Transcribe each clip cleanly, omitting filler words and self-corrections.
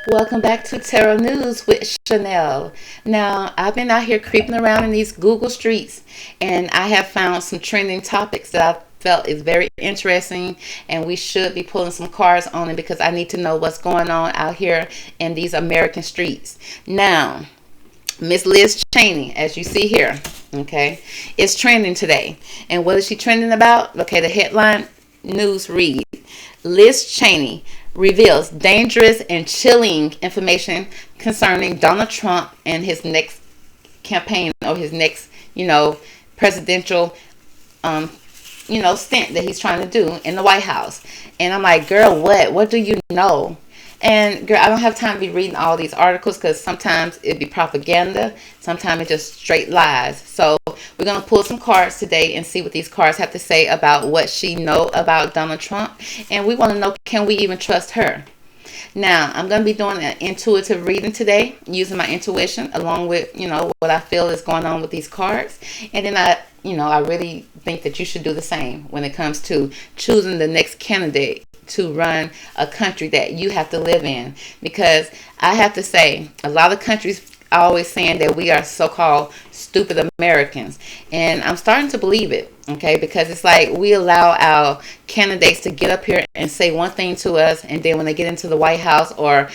Welcome back to Tarot News with Shannel. Now, I've been out here creeping around in these Google streets, and I have found some trending topics that I felt is very interesting, and we should be pulling some cards on it because I need to know what's going on out here in these American streets. Now, Miss Liz Cheney, as you see here, okay, is trending today. And what is she trending about? Okay, the headline news read, Liz Cheney reveals dangerous and chilling information concerning Donald Trump and his next campaign or his next, presidential, stint that he's trying to do in the White House. And I'm like, girl, what? What do you know? And girl, I don't have time to be reading all these articles because sometimes it'd be propaganda. Sometimes it's just straight lies. So we're going to pull some cards today and see what these cards have to say about what she know about Donald Trump. And we want to know, can we even trust her? Now, I'm going to be doing an intuitive reading today using my intuition along with, what I feel is going on with these cards. And then I really think that you should do the same when it comes to choosing the next candidate to run a country that you have to live in. Because I have to say, a lot of countries are always saying that we are so-called stupid Americans. And I'm starting to believe it, okay? Because it's like we allow our candidates to get up here and say one thing to us, and then when they get into the White House or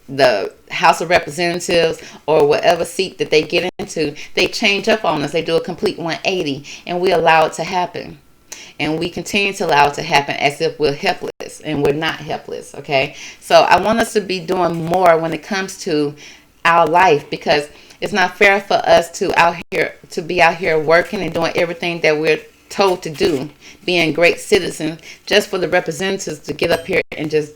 the House of Representatives or whatever seat that they get into, they change up on us. They do a complete 180, and we allow it to happen. And we continue to allow it to happen as if we're helpless, and we're not helpless, okay? So I want us to be doing more when it comes to our life, because it's not fair for us to be out here working and doing everything that we're told to do, being great citizens, just for the representatives to get up here and just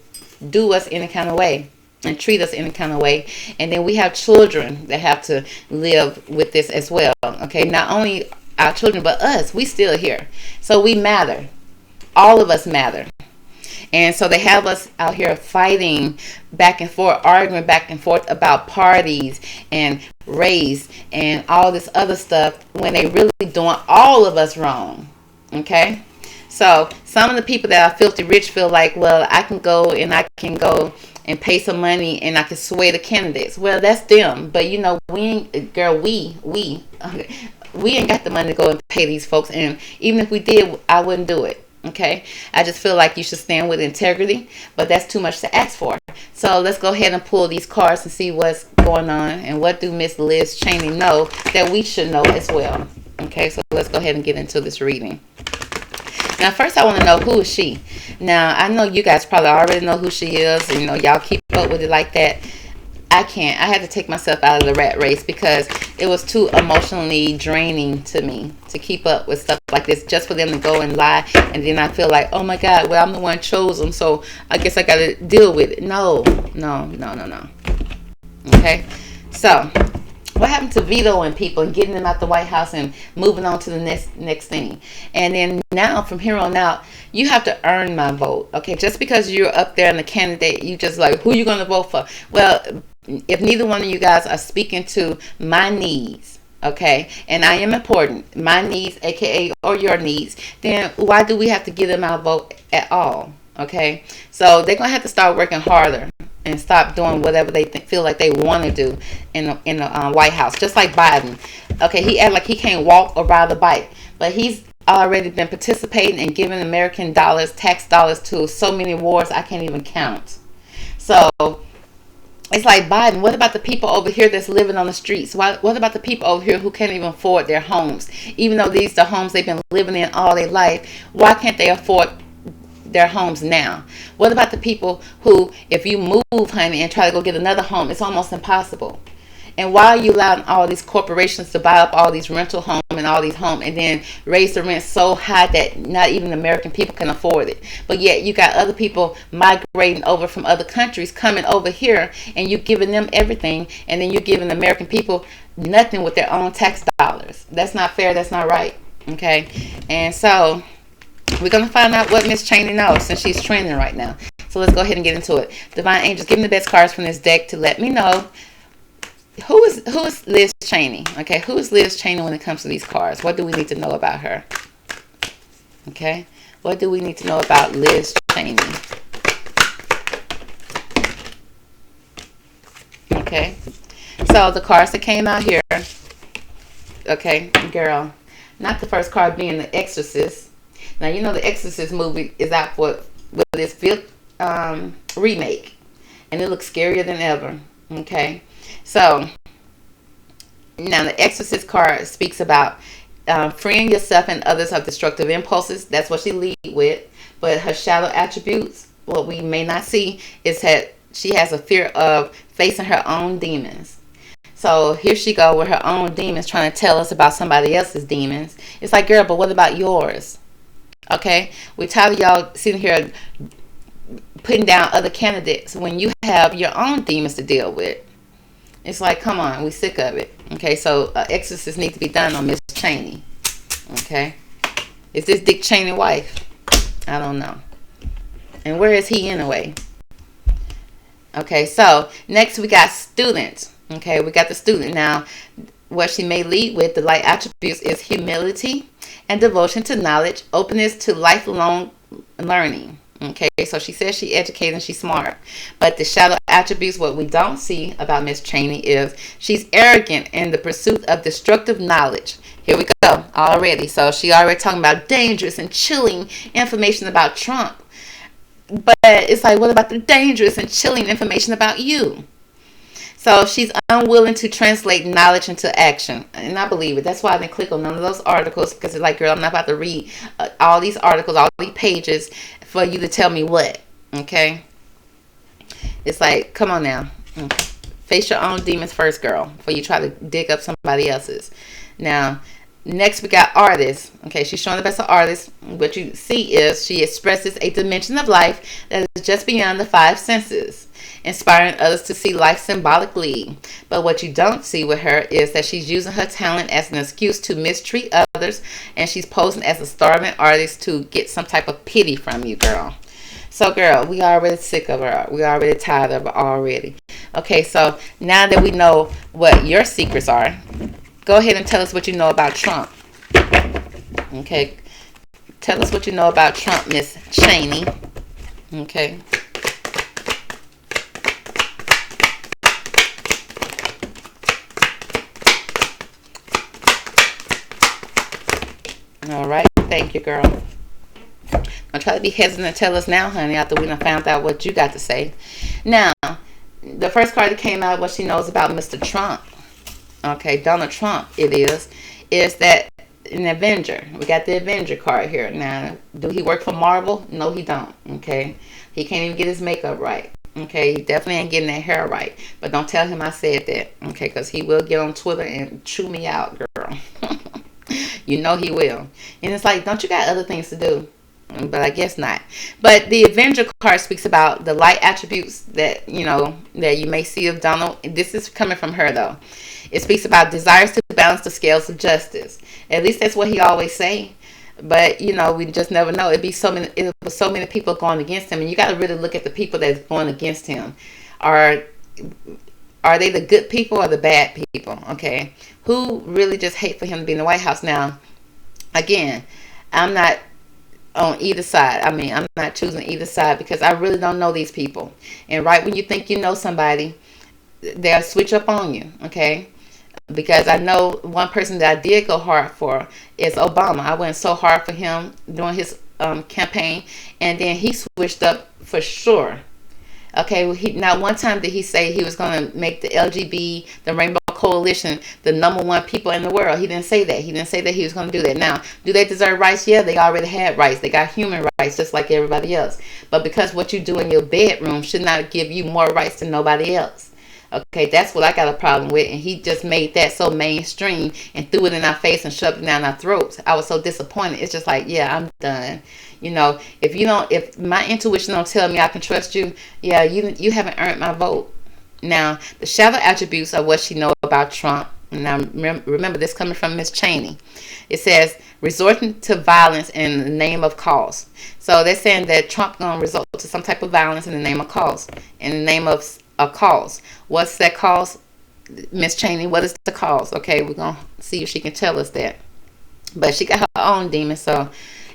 do us any kind of way and treat us any kind of way. And then we have children that have to live with this as well, okay? Not only our children, but us, we still here. So we matter. All of us matter. And so they have us out here fighting back and forth, arguing back and forth about parties and race and all this other stuff when they really doing all of us wrong. Okay? So some of the people that are filthy rich feel like, well, I can go and pay some money and I can sway the candidates. Well, that's them. But we ain't got the money to go and pay these folks. And even if we did, I wouldn't do it. Okay? I just feel like you should stand with integrity, but that's too much to ask for. So let's go ahead and pull these cards and see what's going on and what do Miss Liz Cheney know that we should know as well. Okay, so let's go ahead and get into this reading. Now, first I want to know, who is she? Now, I know you guys probably already know who she is. And, y'all keep up with it like that. I can't. I had to take myself out of the rat race because it was too emotionally draining to me to keep up with stuff like this, just for them to go and lie. And then I feel like, oh my God, well, I'm the one chosen, so I guess I got to deal with it. No. Okay? So, what happened to vetoing people and getting them out the White House and moving on to the next thing? And then now, from here on out, you have to earn my vote. Okay? Just because you're up there and the candidate, you just like, who you going to vote for? Well, if neither one of you guys are speaking to my needs, okay, and I am important, my needs, aka, or your needs, then why do we have to give them our vote at all? Okay? So they're going to have to start working harder and stop doing whatever they feel like they want to do in the White House. Just like Biden. Okay, he act like he can't walk or ride a bike, but he's already been participating and giving American dollars, tax dollars, to so many wars I can't even count. So it's like, Biden, what about the people over here that's living on the streets? What about the people over here who can't even afford their homes? Even though these are the homes they've been living in all their life, why can't they afford their homes now? What about the people who, if you move, honey, and try to go get another home, it's almost impossible? And why are you allowing all these corporations to buy up all these rental homes and all these homes and then raise the rent so high that not even American people can afford it? But yet you got other people migrating over from other countries coming over here, and you're giving them everything, and then you're giving American people nothing with their own tax dollars. That's not fair. That's not right. Okay? And so we're going to find out what Miss Cheney knows, since she's trending right now. So let's go ahead and get into it. Divine Angels, give me the best cards from this deck to let me know who is Liz Cheney. Okay, who is Liz Cheney when it comes to these cards? What do we need to know about her? Okay, what do we need to know about Liz Cheney? Okay. So the cards that came out here, okay, girl, not the first card being The Exorcist. Now, you know the Exorcist movie is out for with this fifth remake, and it looks scarier than ever. Okay, so now the Exorcist card speaks about freeing yourself and others of destructive impulses. That's what she lead with. But her shadow attributes, what we may not see, is that she has a fear of facing her own demons. So here she go with her own demons, trying to tell us about somebody else's demons. It's like, girl, but what about yours? Okay, we're tired of y'all sitting here putting down other candidates when you have your own demons to deal with. It's like, come on, we sick of it. Okay, so exorcist needs to be done on Miss Cheney. Okay, is this Dick Cheney wife? I don't know. And where is he anyway? Okay, so next we got students. Okay, we got the student. Now, what she may lead with, the light attributes, is humility and devotion to knowledge, openness to lifelong learning. Okay, so she says she educated and she's smart. But the shadow attributes, what we don't see about Miss Cheney, is she's arrogant in the pursuit of destructive knowledge. Here we go already. So she already talking about dangerous and chilling information about Trump. But it's like, what about the dangerous and chilling information about you? So she's unwilling to translate knowledge into action. And I believe it. That's why I didn't click on none of those articles. Because it's like, girl, I'm not about to read all these articles, all these pages for you to tell me what. Okay? It's like, come on now. Okay. Face your own demons first, girl, before you try to dig up somebody else's. Now, next we got artists. Okay, she's showing the best of artists. What you see is she expresses a dimension of life that is just beyond the five senses, inspiring others to see life symbolically. But what you don't see with her is that she's using her talent as an excuse to mistreat others, and she's posing as a starving artist to get some type of pity from you, girl. So, girl, we already sick of her. We already tired of her already. Okay, so now that we know what your secrets are, go ahead and tell us what you know about Trump. Okay, tell us what you know about Trump, Miss Cheney. Okay. All right, thank you, girl. Don't try to be hesitant to tell us now, honey, after we done found out what you got to say. Now, the first card that came out, what she knows about Mr. Trump. Okay, Donald Trump, it is that an Avenger. We got the Avenger card here. Now, do he work for Marvel? No, he don't. Okay, he can't even get his makeup right. Okay, he definitely ain't getting that hair right. But don't tell him I said that. Okay, because he will get on Twitter and chew me out, girl. You know he will. And it's like, don't you got other things to do? But I guess not. But the Avenger card speaks about the light attributes that, you know, that you may see of Donald. This is coming from her, though. It speaks about desires to balance the scales of justice. At least that's what he always say. But, you know, we just never know. It was so many people going against him. And you got to really look at the people that's going against him. Are they the good people or the bad people? Okay. Who really just hate for him to be in the White House? Now, again, I'm not on either side. I mean, I'm not choosing either side because I really don't know these people. And right when you think you know somebody, they'll switch up on you. Okay. Because I know one person that I did go hard for is Obama. I went so hard for him during his campaign, and then he switched up for sure. Okay, well, not one time did he say he was going to make the LGB, the Rainbow Coalition, the #1 people in the world. He didn't say that. He didn't say that he was going to do that. Now, do they deserve rights? Yeah, they already had rights. They got human rights just like everybody else. But because what you do in your bedroom should not give you more rights than nobody else. Okay, that's what I got a problem with. And he just made that so mainstream and threw it in our face and shoved it down our throats. I was so disappointed. It's just like, yeah, I'm done. You know, if my intuition don't tell me I can trust you, yeah, you haven't earned my vote. Now, the shadow attributes of what she know about Trump. Now, remember this coming from Miss Cheney. It says resorting to violence in the name of cause. So they're saying that Trump gonna resort to some type of violence in the name of cause, in the name of a cause. What's that cause, Miss Cheney? What is the cause? Okay, we're gonna see if she can tell us that. But she got her own demon. So,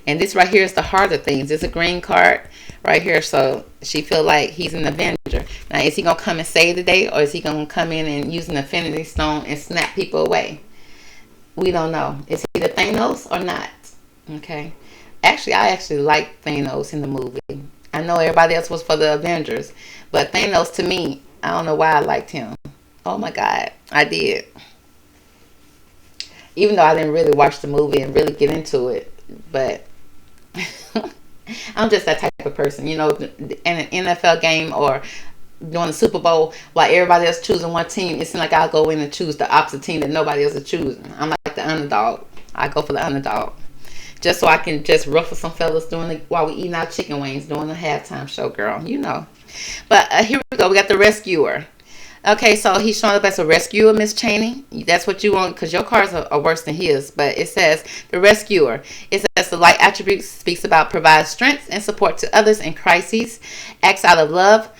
and this right here is the heart of things. It's a green card. right here. So she feel like he's an Avenger. Now, is he gonna come and save the day, or is he gonna come in and use an Infinity Stone and snap people away? We don't know. Is he the Thanos or not? Okay. Actually, I actually like Thanos in the movie. I know everybody else was for the Avengers, but Thanos, to me, I don't know why I liked him. Oh my God, I did. Even though I didn't really watch the movie and really get into it, but I'm just that type of person, you know, in an NFL game or during the Super Bowl, while everybody else choosing one team, it seems like I'll go in and choose the opposite team that nobody else is choosing. I'm like the underdog. I go for the underdog. Just so I can just ruffle some fellas while we eating our chicken wings during the halftime show, girl. You know. But here we go. We got the rescuer. Okay, so he's showing up as a rescuer, Miss Cheney. That's what you want, because your cars are worse than his. But it says the rescuer. It says the light attribute speaks about provide strength and support to others in crises, acts out of love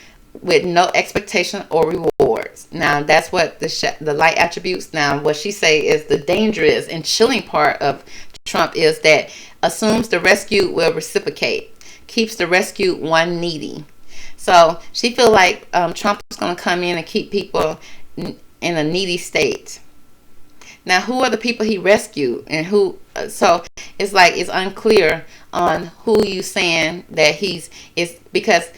with no expectation or rewards. Now that's what the light attributes. Now what she say is the dangerous and chilling part of Trump is that assumes the rescued will reciprocate, keeps the rescued one needy. So she feel like Trump is going to come in and keep people in a needy state. Now, who are the people he rescued, and who? So it's like it's unclear on who you saying that he's is, because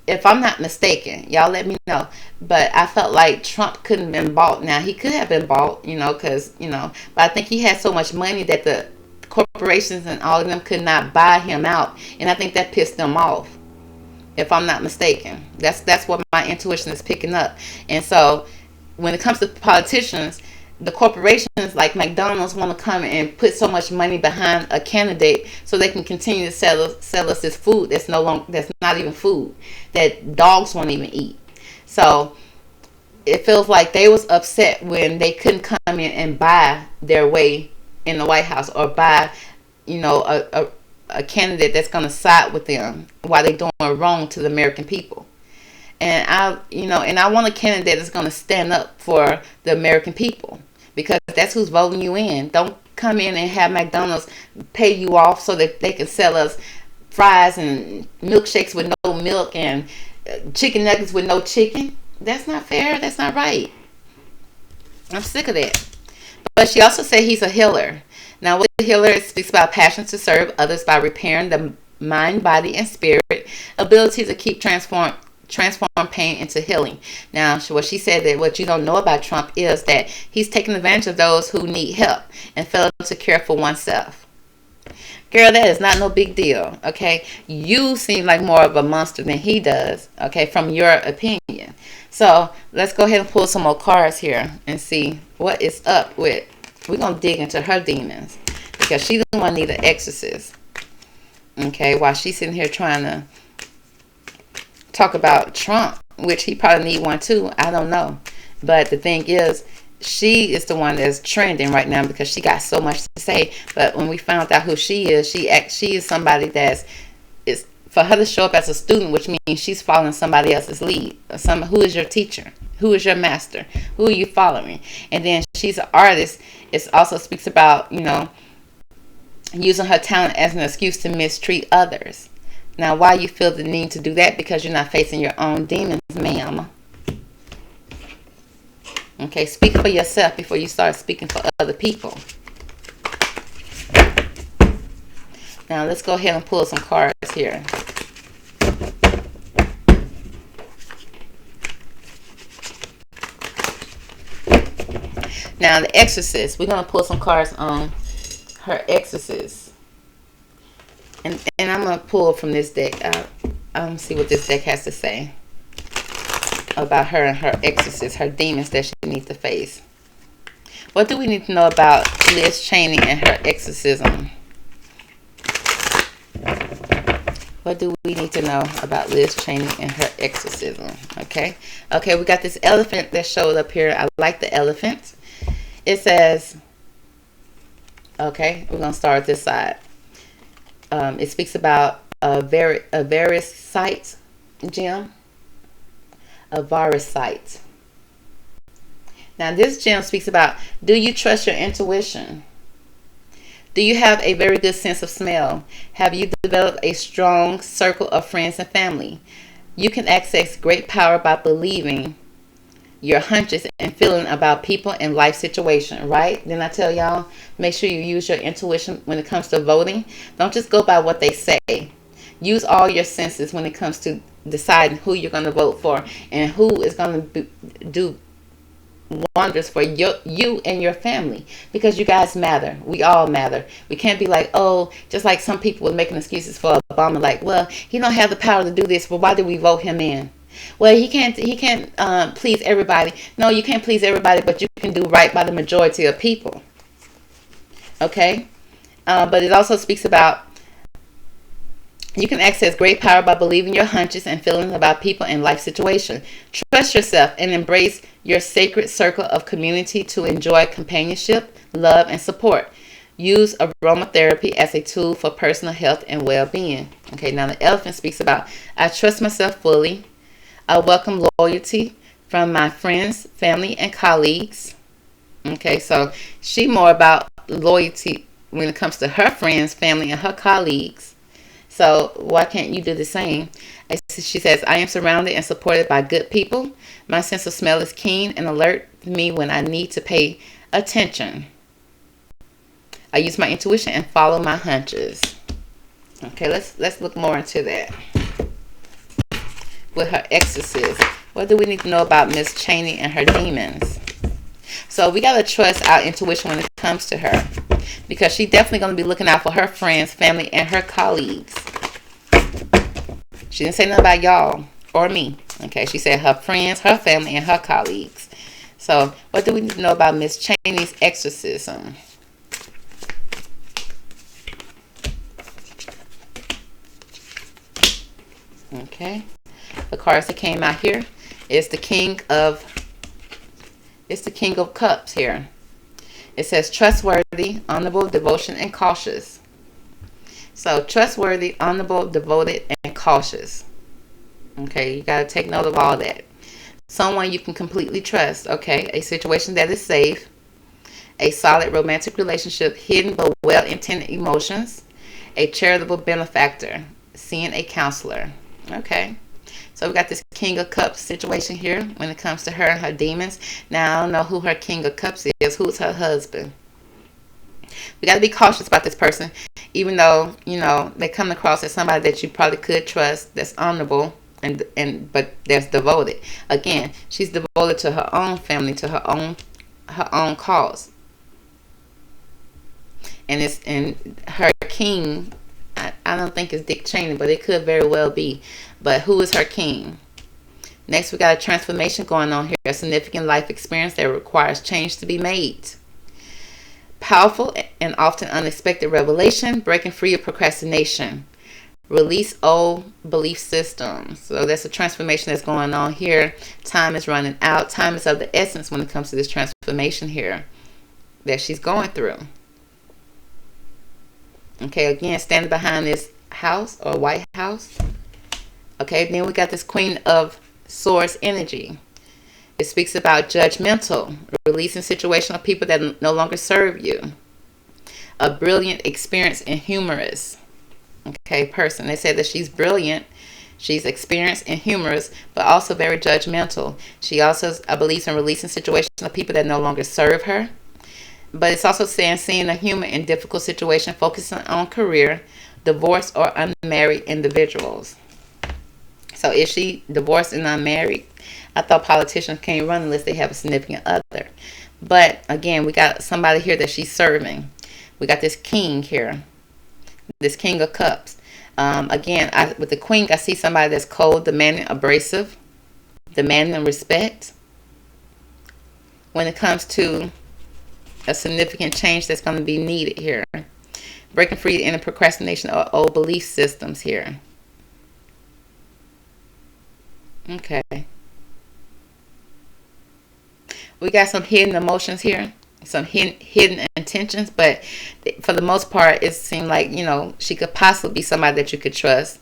if I'm not mistaken, y'all let me know. But I felt like Trump couldn't have been bought. Now he could have been bought, you know, because but I think he had so much money that the corporations and all of them could not buy him out, and I think that pissed them off. If I'm not mistaken, that's what my intuition is picking up. And so when it comes to politicians, the corporations like McDonald's want to come and put so much money behind a candidate so they can continue to sell us this food that's not even food, that dogs won't even eat. So it feels like they was upset when they couldn't come in and buy their way in the White House, or buy a candidate that's going to side with them while they're doing wrong to the American people. And I want a candidate that's going to stand up for the American people, because that's who's voting you in. Don't come in and have McDonald's pay you off so that they can sell us fries and milkshakes with no milk and chicken nuggets with no chicken. That's not fair. That's not right. I'm sick of that. But she also said he's a healer. Now, with the healer, it speaks about passion to serve others by repairing the mind, body, and spirit, ability to keep transform pain into healing. Now, what she said, that what you don't know about Trump is that he's taking advantage of those who need help and fail to care for oneself. Girl, that is not no big deal, okay? You seem like more of a monster than he does, okay, from your opinion. So, let's go ahead and pull some more cards here and see what is up with. We're going to dig into her demons, because she the one need an exorcist. Okay, while she's sitting here trying to talk about Trump, which he probably need one too. I don't know. But the thing is, she is the one that's trending right now because she got so much to say. But when we found out who she is, she is somebody is for her to show up as a student, which means she's following somebody else's lead. Who is your teacher? Who is your master? Who are you following? And then she's an artist. It also speaks about, using her talent as an excuse to mistreat others. Now, why you feel the need to do that? Because you're not facing your own demons, ma'am. Okay, speak for yourself before you start speaking for other people. Now, let's go ahead and pull some cards here. Now, the exorcist. We're going to pull some cards on her exorcist. And I'm going to pull from this deck. I'm see what this deck has to say about her and her exorcist, her demons that she needs to face. What do we need to know about Liz Cheney and her exorcism? What do we need to know about Liz Cheney and her exorcism? Okay, we got this elephant that showed up here. I like the elephant. It says, okay, we're going to start at this side. It speaks about a various sites, gem. A virus site. Now, this gem speaks about, do you trust your intuition? Do you have a very good sense of smell? Have you developed a strong circle of friends and family? You can access great power by believing your hunches and feeling about people and life situation, right? Then I tell y'all, make sure you use your intuition when it comes to voting. Don't just go by what they say. Use all your senses when it comes to deciding who you're going to vote for and who is going to do wonders for you and your family, because you guys matter. We all matter. We can't be like, oh, just like some people were making excuses for Obama, like, well, he don't have the power to do this, but why did we vote him in? Well, he can't please everybody. No, you can't please everybody, but you can do right by the majority of people. Okay? But it also speaks about you can access great power by believing your hunches and feelings about people and life situation. Trust yourself and embrace your sacred circle of community to enjoy companionship, love, and support. Use aromatherapy as a tool for personal health and well-being. Okay, now the elephant speaks about, I trust myself fully. I welcome loyalty from my friends, family, and colleagues. Okay, so she more about loyalty when it comes to her friends, family, and her colleagues. So why can't you do the same? She says, I am surrounded and supported by good people. My sense of smell is keen and alert me when I need to pay attention. I use my intuition and follow my hunches. Okay, let's look more into that. With her exorcism, what do we need to know about Miss Cheney and her demons? So we got to trust our intuition when it comes to her, because she's definitely going to be looking out for her friends, family, and her colleagues. She didn't say nothing about y'all or me. Okay, she said her friends, her family, and her colleagues. So what do we need to know about Miss Cheney's exorcism? Okay, the cards that came out here is the King of Cups here. It says trustworthy, honorable, devotion, and cautious. So trustworthy, honorable, devoted, and cautious. Okay, you got to take note of all that. Someone you can completely trust. Okay, a situation that is safe. A solid romantic relationship, hidden but well-intended emotions. A charitable benefactor. Seeing a counselor. Okay. So we got this King of Cups situation here when it comes to her and her demons. Now, I don't know who her King of Cups is. Who's her husband? We got to be cautious about this person, even though, you know, they come across as somebody that you probably could trust, that's honorable, but that's devoted. Again, she's devoted to her own family, to her own cause. And her king, I don't think it's Dick Cheney, but it could very well be. But who is her king? Next, we got a transformation going on here. A significant life experience that requires change to be made. Powerful and often unexpected revelation. Breaking free of procrastination. Release old belief systems. So that's a transformation that's going on here. Time is running out. Time is of the essence when it comes to this transformation here that she's going through. Okay, again, standing behind this house or White House. Okay, then we got this Queen of Swords energy. It speaks about judgmental, releasing situational people that no longer serve you. A brilliant, experienced, and humorous, okay, person. They said that she's brilliant, she's experienced and humorous, but also very judgmental. She also, I believe, in releasing situational people that no longer serve her. But it's also saying seeing a human in difficult situation, focusing on career, divorced or unmarried individuals. So is she divorced and unmarried? I thought politicians can't run unless they have a significant other. But again, we got somebody here that she's serving. We got this king here, this King of Cups. Again, with the queen, I see somebody that's cold, demanding, abrasive, demanding respect. When it comes to a significant change that's going to be needed here. Breaking free in the procrastination or old belief systems here. Okay. We got some hidden emotions here. Some hidden intentions. But for the most part, it seemed like, you know, she could possibly be somebody that you could trust.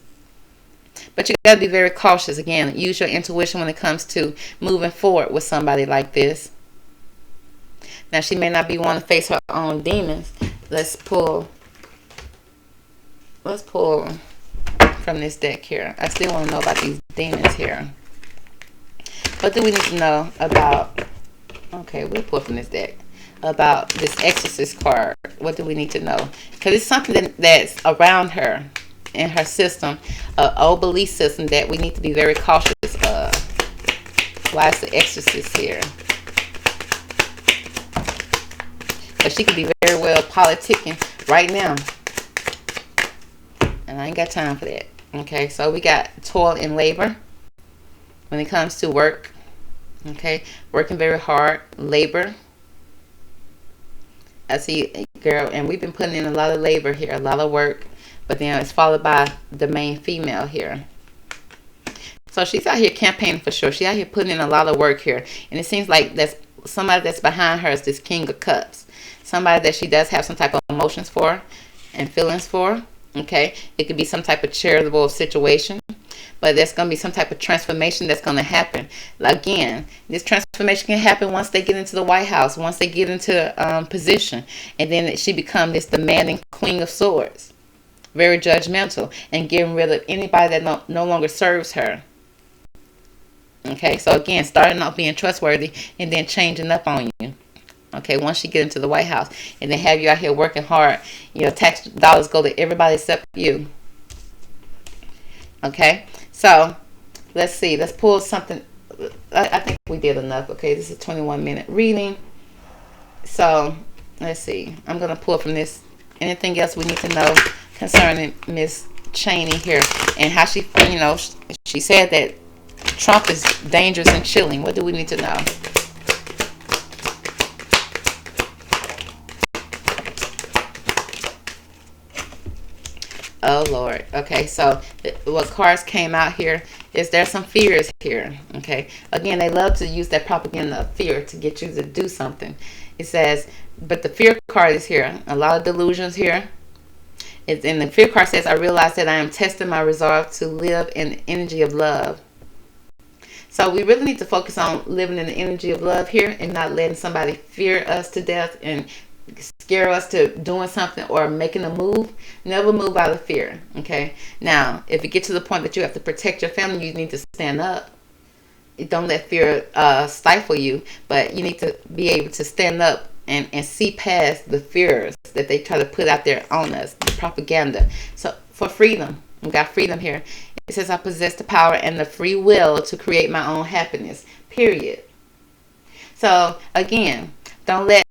But you got to be very cautious. Again, use your intuition when it comes to moving forward with somebody like this. Now, she may not be wanting to face her own demons. let's pull from this deck here. I still want to know about these demons here. What do we need to know about? Okay, we'll pull from this deck about this exorcist card. What do we need to know? Because it's something that's around her in her system, an old belief system that we need to be very cautious of. Why is the exorcist here? But she could be very well politicking right now, and I ain't got time for that. Okay, so we got toil and labor when it comes to work. Okay, working very hard, labor. I see, girl, and we've been putting in a lot of labor here, a lot of work, but then it's followed by the main female here. So she's out here campaigning for sure. She's out here putting in a lot of work here, and it seems like that's somebody that's behind her is this King of Cups, somebody that she does have some type of emotions for and feelings for. Okay, it could be some type of charitable situation, but there's going to be some type of transformation that's going to happen. Again, this transformation can happen once they get into the White House, once they get into position, and then she becomes this demanding Queen of Swords, very judgmental, and getting rid of anybody that no longer serves her. Okay, so again, starting off being trustworthy and then changing up on you. Okay, once you get into the White House, and they have you out here working hard, tax dollars go to everybody except you. Okay, so let's see. Let's pull something. I think we did enough. Okay, this is a 21-minute reading. So let's see. I'm gonna pull from this. Anything else we need to know concerning Miss Cheney here and how she, she said that Trump is dangerous and chilling. What do we need to know? Oh, Lord. Okay, so what cards came out here is there's some fears here. Okay, again, they love to use that propaganda of fear to get you to do something. It says, but the fear card is here. A lot of delusions here. And the fear card says, I realize that I am testing my resolve to live in the energy of love. So we really need to focus on living in the energy of love here and not letting somebody fear us to death and scare us to doing something or making a move. Never move out of fear. Okay, now if you get to the point that you have to protect your family, you need to stand up. Don't let fear stifle you, but you need to be able to stand up and see past the fears that they try to put out there on us, the propaganda. So for freedom, we got freedom here. It says I possess the power and the free will to create my own happiness, period. So again, don't let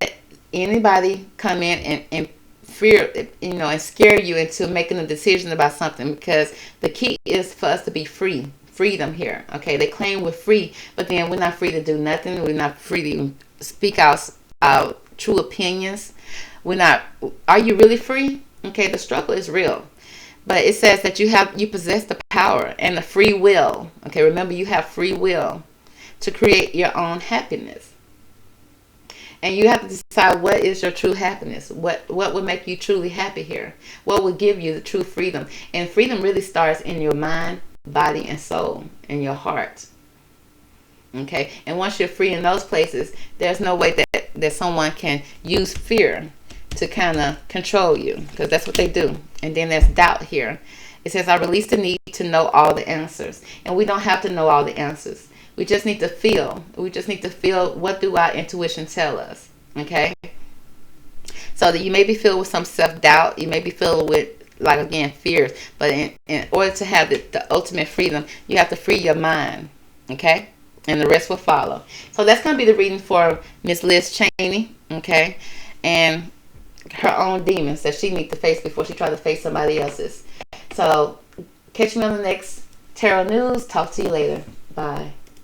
anybody come in and fear, and scare you into making a decision about something, because the key is for us to be free. Freedom here. Okay, they claim we're free, but then we're not free to do nothing. We're not free to speak our true opinions. Are you really free? Okay, the struggle is real. But it says that you possess the power and the free will. Okay, remember, you have free will to create your own happiness. And you have to decide what is your true happiness. What would make you truly happy here? What would give you the true freedom? And freedom really starts in your mind, body, and soul, and your heart. Okay? And once you're free in those places, there's no way that someone can use fear to kind of control you, because that's what they do. And then there's doubt here. It says, I release the need to know all the answers. And we don't have to know all the answers. We just need to feel. We just need to feel, what do our intuition tell us? Okay? So that you may be filled with some self-doubt. You may be filled with, again, fears. But in order to have the ultimate freedom, you have to free your mind. Okay? And the rest will follow. So that's going to be the reading for Miss Liz Cheney. Okay? And her own demons that she needs to face before she tries to face somebody else's. So catch me on the next Tarot News. Talk to you later. Bye.